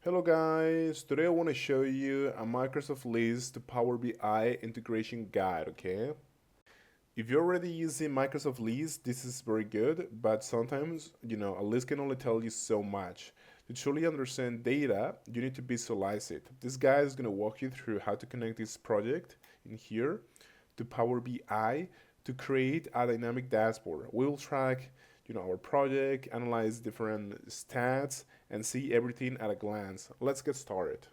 Hello guys, today I want to show you a Microsoft list to Power BI integration guide, okay? If you're already using Microsoft list, this is very good, but sometimes, a list can only tell you so much. To truly understand data, you need to visualize it. This guy is going to walk you through how to connect this project in here to Power BI to create a dynamic dashboard. We will track, our project, analyze different stats, and see everything at a glance. Let's get started.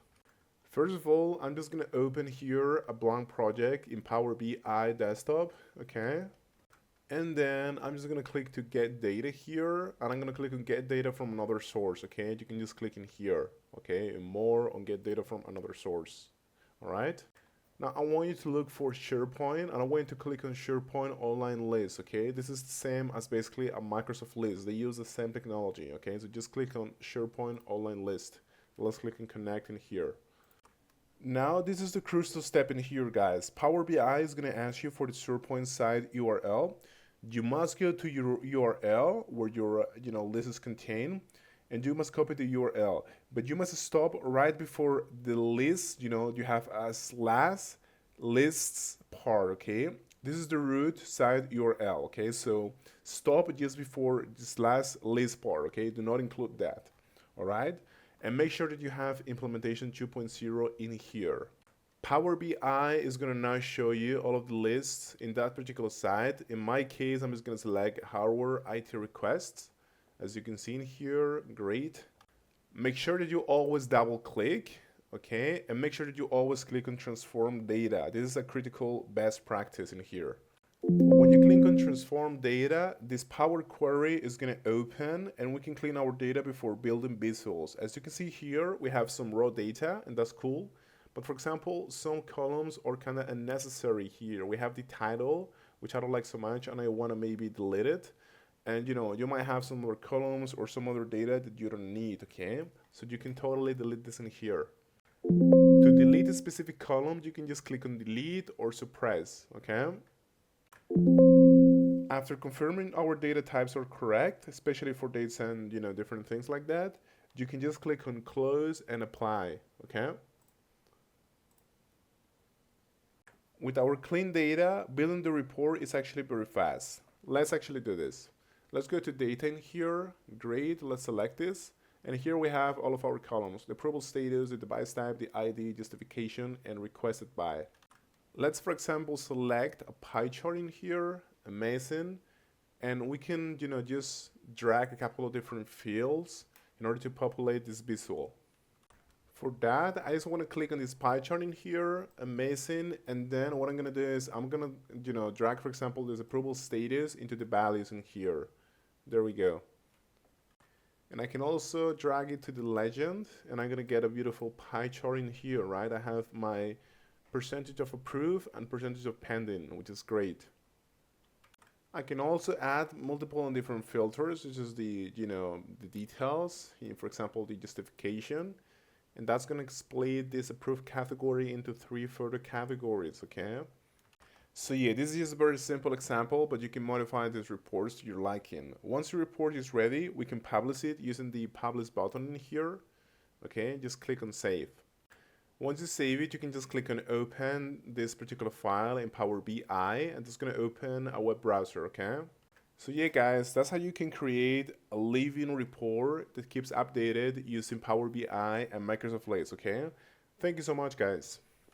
First of all, I'm just gonna open here a blank project in Power BI desktop, okay? And then I'm just gonna click to get data here, and I'm gonna click on get data from another source, okay? You can just click in here, okay? And more on get data from another source, all right? Now I want you to look for SharePoint, and I want you to click on SharePoint online list, okay? This is the same as basically a Microsoft list. They use the same technology, okay? So just click on SharePoint online list. Let's click on connect in here. Now this is the crucial step in here, guys. Power BI is gonna ask you for the SharePoint site URL. You must go to your URL where your list is contained, and you must copy the URL. But you must stop right before the list. You have a slash lists part. Okay, this is the root site URL. Okay, so stop just before the slash list part. Okay, do not include that. All right, and make sure that you have implementation 2.0 in here. Power BI is going to now show you all of the lists in that particular site. In my case, I'm just going to select hardware IT requests. As you can see in here, great. Make sure that you always double click, okay? And make sure that you always click on transform data. This is a critical best practice in here. When you click on transform data, this Power Query is going to open, and we can clean our data before building visuals. As you can see here, we have some raw data, and that's cool. But for example, some columns are kind of unnecessary here. We have the title, which I don't like so much, and I want to maybe delete it. And you might have some other columns or some other data that you don't need, okay? So you can totally delete this in here. To delete a specific column, you can just click on delete or suppress, okay? After confirming our data types are correct, especially for dates and different things like that, you can just click on close and apply, okay? With our clean data, building the report is actually very fast. Let's actually do this. Let's go to data in here. Great, let's select this. And here we have all of our columns: the approval status, the device type, the ID, justification, and requested by. Let's, for example, select a pie chart in here. Amazing. And we can, just drag a couple of different fields in order to populate this visual. For that, I just want to click on this pie chart in here. Amazing. And then what I'm going to do is I'm going to, drag, for example, this approval status into the values in here. There we go. And I can also drag it to the legend, and I'm going to get a beautiful pie chart in here, right? I have my percentage of approved and percentage of pending, which is great. I can also add multiple and different filters, such as the details, for example, the justification. And that's going to split this approved category into 3 further categories, okay? So yeah, this is just a very simple example, but you can modify these reports to your liking. Once your report is ready, we can publish it using the publish button in here, okay? Just click on save. Once you save it, you can just click on open this particular file in Power BI, and it's going to open a web browser, okay? So yeah, guys, that's how you can create a living report that keeps updated using Power BI and Microsoft List, okay? Thank you so much, guys.